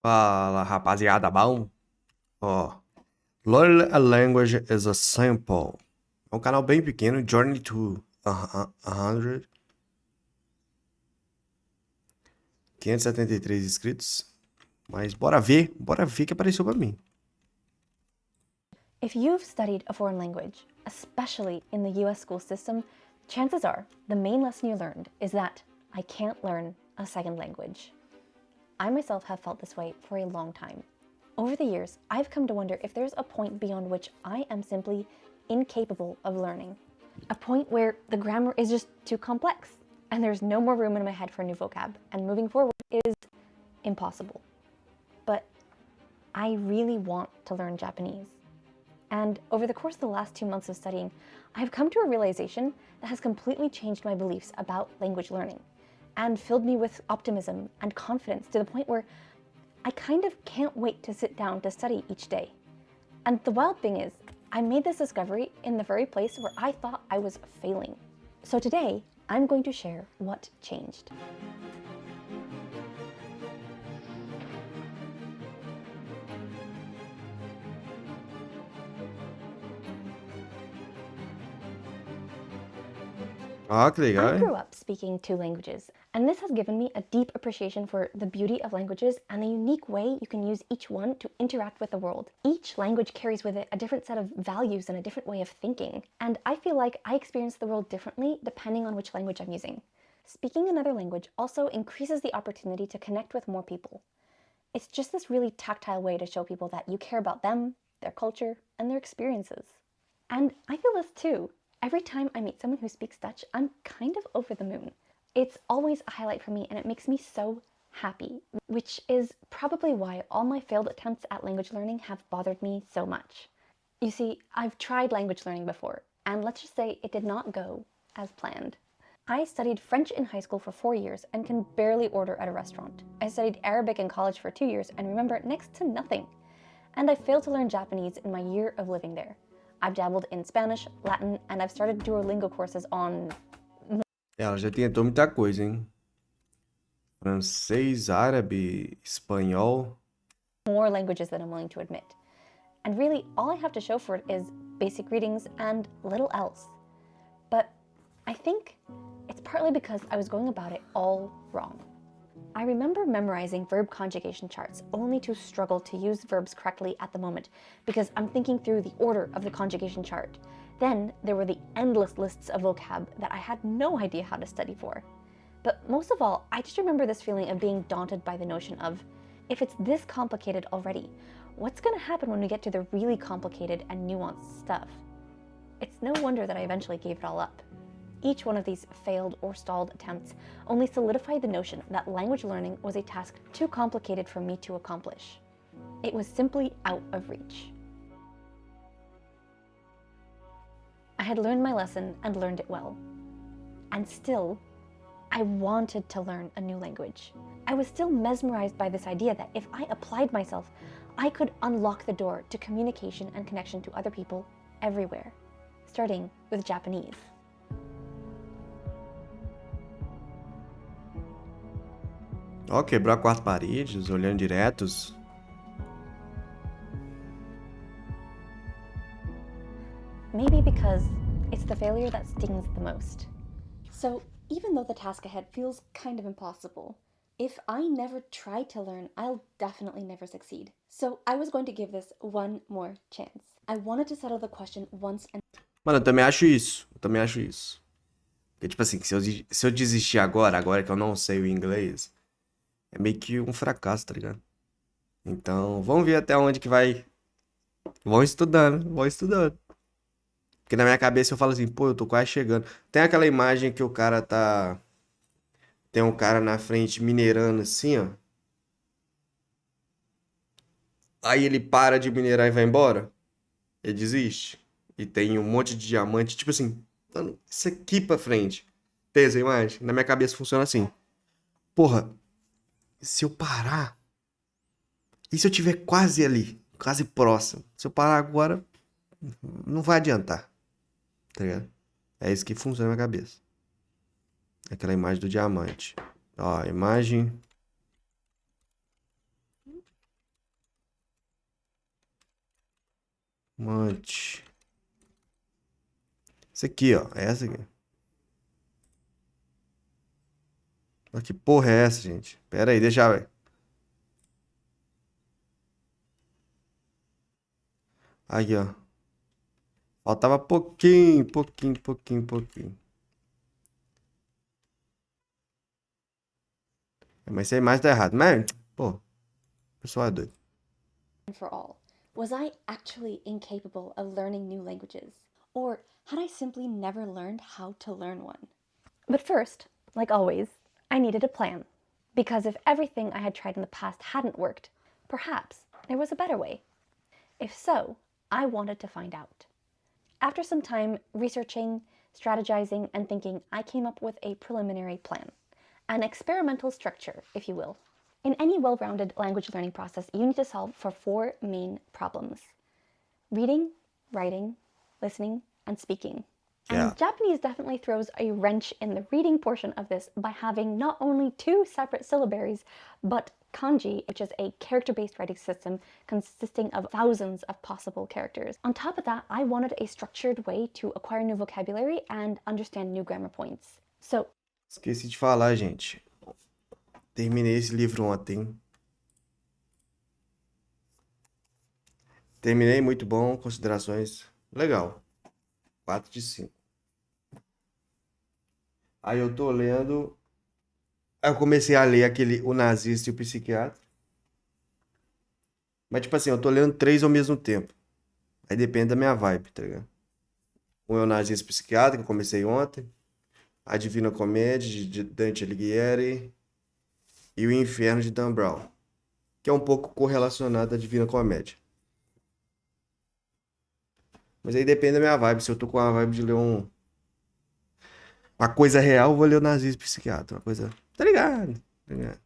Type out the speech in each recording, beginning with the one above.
Fala, rapaziada, bom? Ó, Learn a Language is a Simple. É um canal bem pequeno, Journey to 100, 573 inscritos. Mas bora ver que apareceu pra mim. If you've studied a foreign language, especially in the US school system, chances are the main lesson you learned is that I can't learn a second language. I myself have felt this way for a long time. Over the years, I've come to wonder if there's a point beyond which I am simply incapable of learning. A point where the grammar is just too complex and there's no more room in my head for new vocab, and moving forward is impossible. But I really want to learn Japanese. And over the course of the last 2 months of studying, I've come to a realization that has completely changed my beliefs about language learning and filled me with optimism and confidence to the point where I kind of can't wait to sit down to study each day. And the wild thing is, I made this discovery in the very place where I thought I was failing. So today, I'm going to share what changed. Ah, que legal, I hein? grew up speaking 2 languages, and this has given me a deep appreciation for the beauty of languages and the unique way you can use each one to interact with the world. Each language carries with it a different set of values and a different way of thinking, and I feel like I experience the world differently depending on which language I'm using. Speaking another language also increases the opportunity to connect with more people. It's just this really tactile way to show people that you care about them, their culture, and their experiences. And I feel this too. Every time I meet someone who speaks Dutch, I'm kind of over the moon. It's always a highlight for me and it makes me so happy, which is probably why all my failed attempts at language learning have bothered me so much. You see, I've tried language learning before, and let's just say it did not go as planned. I studied French in high school for 4 years and can barely order at a restaurant. I studied Arabic in college for 2 years and remember next to nothing. And I failed to learn Japanese in my year of living there. I've dabbled in Spanish, Latin, and I've started Duolingo courses on Ela já tentou muita coisa, hein? Francês, árabe, espanhol. more languages than I'm willing to admit. And really, all I have to show for it is basic readings and little else. But I think it's partly because I was going about it all wrong. I remember memorizing verb conjugation charts only to struggle to use verbs correctly at the moment because I'm thinking through the order of the conjugation chart. Then there were the endless lists of vocab that I had no idea how to study for. But most of all, I just remember this feeling of being daunted by the notion of, if it's this complicated already, what's going to happen when we get to the really complicated and nuanced stuff? It's no wonder that I eventually gave it all up. Each one of these failed or stalled attempts only solidified the notion that language learning was a task too complicated for me to accomplish. It was simply out of reach. I had learned my lesson and learned it well. And still, I wanted to learn a new language. I was still mesmerized by this idea that if I applied myself, I could unlock the door to communication and connection to other people everywhere, starting with Japanese. Ó, quebrou a quarta paredes, olhando diretos. Maybe because it's the failure that stings the most. So, even though the task ahead feels kind of impossible, if I never try to learn, I'll definitely never succeed. So, I was going to give this one more chance. I wanted to settle the question once and Mano, eu também acho isso. Eu também acho isso. Porque, tipo assim, se eu desistir agora que eu não sei o inglês, é meio que um fracasso, tá ligado? Então, vamos ver até onde que vai. Vão estudando, vão estudando. Porque na minha cabeça eu falo assim, pô, eu tô quase chegando. Tem aquela imagem que o cara tá. Tem um cara na frente minerando assim, ó. Aí ele para de minerar e vai embora. Ele desiste. E tem um monte de diamante, tipo assim, dando isso aqui pra frente. Tem essa imagem? Na minha cabeça funciona assim. Porra, se eu parar. E se eu tiver quase ali? Quase próximo? Se eu parar agora, não vai adiantar. Tá ligado? É isso que funciona na minha cabeça. Aquela imagem do diamante. Ó, imagem. Mante. Isso aqui, ó. É essa aqui. Mas que porra é essa, gente? Pera aí, deixa eu ver. Aqui, ó. Faltava pouquinho, pouquinho, pouquinho, pouquinho. Mas essa imagem tá errada. Mas, pô, o pessoal é doido. For all. Was I actually incapable of learning new languages? Or had I simply never learned how to learn one? But first, like always, I needed a plan. Because if everything I had tried in the past hadn't worked, perhaps there was a better way. If so, I wanted to find out. After some time researching, strategizing, and thinking, I came up with a preliminary plan. An experimental structure, if you will. In any well-rounded language learning process, you need to solve for 4 main problems: reading, writing, listening, and speaking. Yeah. And Japanese definitely throws a wrench in the reading portion of this by having not only 2 separate syllabaries, but kanji, which is a character-based writing system consisting of thousands of possible characters. On top of that, I wanted a structured way to acquire new vocabulary and understand new grammar points. So, Esqueci de falar, gente. Terminei esse livro ontem. Terminei, muito bom. Considerações. Legal. 4 de 5. Aí eu tô lendo. Aí eu comecei a ler aquele O Nazista e o Psiquiatra. Mas, tipo assim, eu tô lendo 3 ao mesmo tempo. Aí depende da minha vibe, tá ligado? Um é o Nazista e o Psiquiatra, que eu comecei ontem. A Divina Comédia, de Dante Alighieri. E o Inferno, de Dan Brown. Que é um pouco correlacionado à Divina Comédia. Mas aí depende da minha vibe. Se eu tô com a vibe de ler uma coisa real, eu vou ler o Nazista e o Psiquiatra. Uma coisa. Tá ligado? Tá ligado?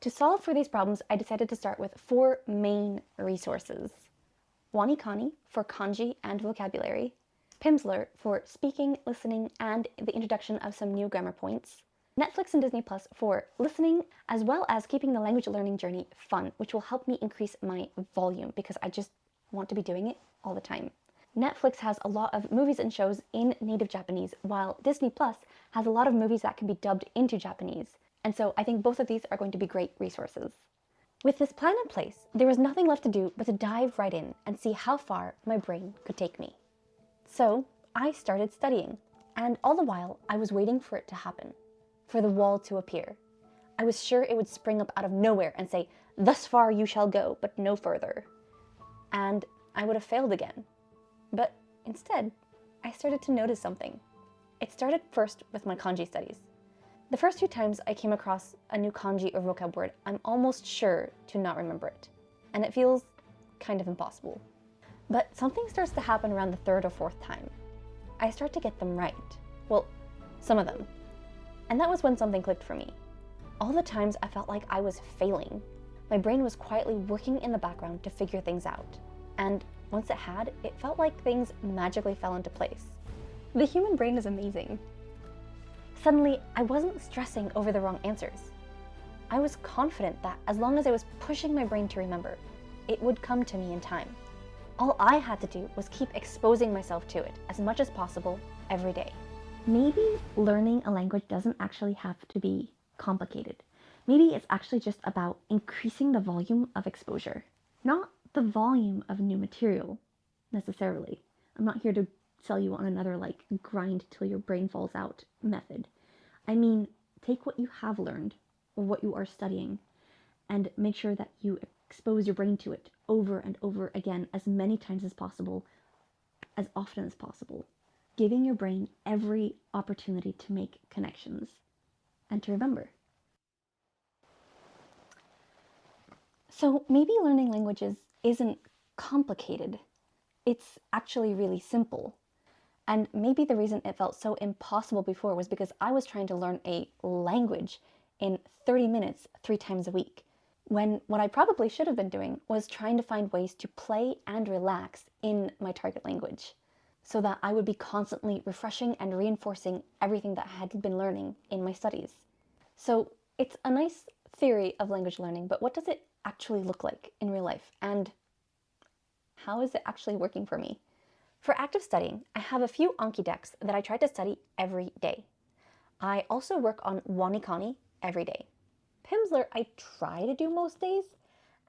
to solve for these problems, I decided to start with 4 main resources. Wanikani for kanji and vocabulary, Pimsleur for speaking, listening, and the introduction of some new grammar points, Netflix and Disney Plus for listening, as well as keeping the language learning journey fun, which will help me increase my volume because I just want to be doing it all the time. Netflix has a lot of movies and shows in native Japanese, while Disney Plus has a lot of movies that can be dubbed into Japanese. And so I think both of these are going to be great resources. With this plan in place, there was nothing left to do but to dive right in and see how far my brain could take me. So I started studying, and all the while I was waiting for it to happen, for the wall to appear. I was sure it would spring up out of nowhere and say, "Thus far you shall go, but no further." And I would have failed again. But instead, I started to notice something. It started first with my kanji studies. The first few times I came across a new kanji or vocab word, I'm almost sure to not remember it. And it feels kind of impossible. But something starts to happen around the 3rd or 4th time. I start to get them right. Well, some of them. And that was when something clicked for me. All the times I felt like I was failing. My brain was quietly working in the background to figure things out. And once it had, it felt like things magically fell into place. The human brain is amazing. Suddenly, I wasn't stressing over the wrong answers. I was confident that as long as I was pushing my brain to remember, it would come to me in time. All I had to do was keep exposing myself to it as much as possible every day. Maybe learning a language doesn't actually have to be complicated. Maybe it's actually just about increasing the volume of exposure, not the volume of new material necessarily. I'm not here to sell you on another like grind till your brain falls out method. I mean, take what you have learned or what you are studying and make sure that you expose your brain to it over and over again as many times as possible, as often as possible, giving your brain every opportunity to make connections and to remember. So maybe learning languages isn't complicated. It's actually really simple. And maybe the reason it felt so impossible before was because I was trying to learn a language in 30 minutes 3 times a week, when what I probably should have been doing was trying to find ways to play and relax in my target language, so that I would be constantly refreshing and reinforcing everything that I had been learning in my studies. So it's a nice theory of language learning, but what does it actually look like in real life? And how is it actually working for me? For active studying, I have a few Anki decks that I try to study every day. I also work on WaniKani every day. Pimsleur I try to do most days,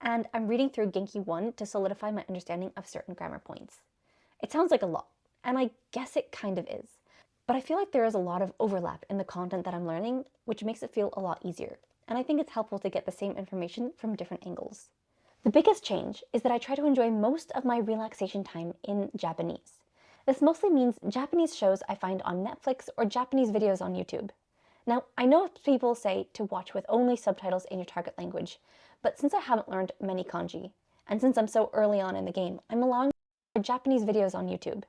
and I'm reading through Genki 1 to solidify my understanding of certain grammar points. It sounds like a lot, and I guess it kind of is. But I feel like there is a lot of overlap in the content that I'm learning, which makes it feel a lot easier. And I think it's helpful to get the same information from different angles. The biggest change is that I try to enjoy most of my relaxation time in Japanese. This mostly means Japanese shows I find on Netflix or Japanese videos on YouTube. Now, I know people say to watch with only subtitles in your target language, but since I haven't learned many kanji, and since I'm so early on in the game, I'm allowing Japanese videos on YouTube.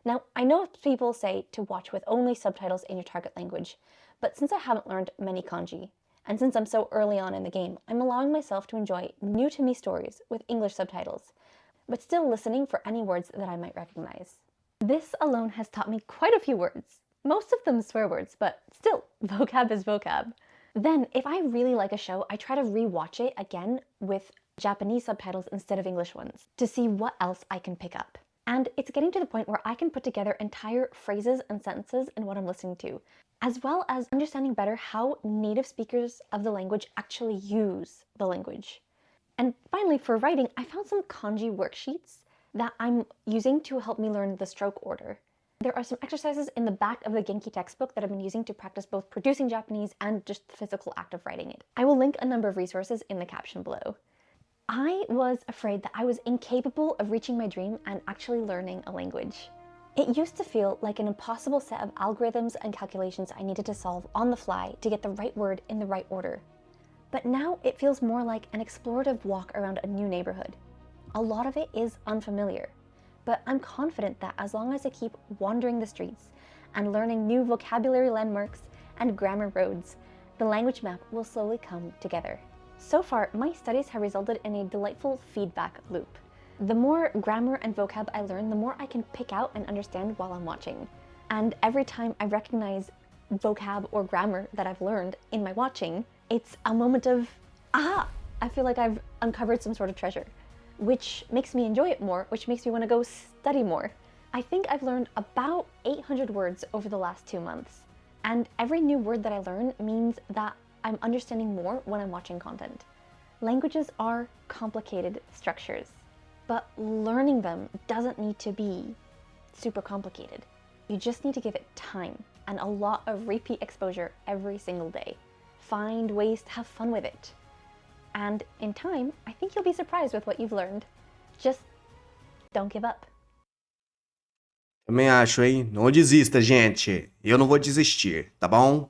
Now, I know people say to watch with only subtitles in your target language, but since I haven't learned many kanji, and since I'm so early on in the game, I'm allowing myself to enjoy new-to-me stories with English subtitles, but still listening for any words that I might recognize. This alone has taught me quite a few words. Most of them swear words, but still, vocab is vocab. Then, if I really like a show, I try to re-watch it again with Japanese subtitles instead of English ones to see what else I can pick up. And it's getting to the point where I can put together entire phrases and sentences in what I'm listening to, as well as understanding better how native speakers of the language actually use the language. And finally, for writing, I found some kanji worksheets that I'm using to help me learn the stroke order. There are some exercises in the back of the Genki textbook that I've been using to practice both producing Japanese and just the physical act of writing it. I will link a number of resources in the caption below. I was afraid that I was incapable of reaching my dream and actually learning a language. It used to feel like an impossible set of algorithms and calculations I needed to solve on the fly to get the right word in the right order. But now it feels more like an explorative walk around a new neighborhood. A lot of it is unfamiliar, but I'm confident that as long as I keep wandering the streets and learning new vocabulary landmarks and grammar roads, the language map will slowly come together. So far, my studies have resulted in a delightful feedback loop. The more grammar and vocab I learn, the more I can pick out and understand while I'm watching. And every time I recognize vocab or grammar that I've learned in my watching, it's a moment of, aha! I feel like I've uncovered some sort of treasure, which makes me enjoy it more, which makes me want to go study more. I think I've learned about 800 words over the last 2 months. And every new word that I learn means that I'm understanding more when I'm watching content. Languages are complicated structures, but learning them doesn't need to be super complicated. You just need to give it time and a lot of repeat exposure every single day. Find ways to have fun with it. And in time, I think you'll be surprised with what you've learned. Just don't give up. Também acho, hein? Não desista, gente. Eu não vou desistir, tá bom?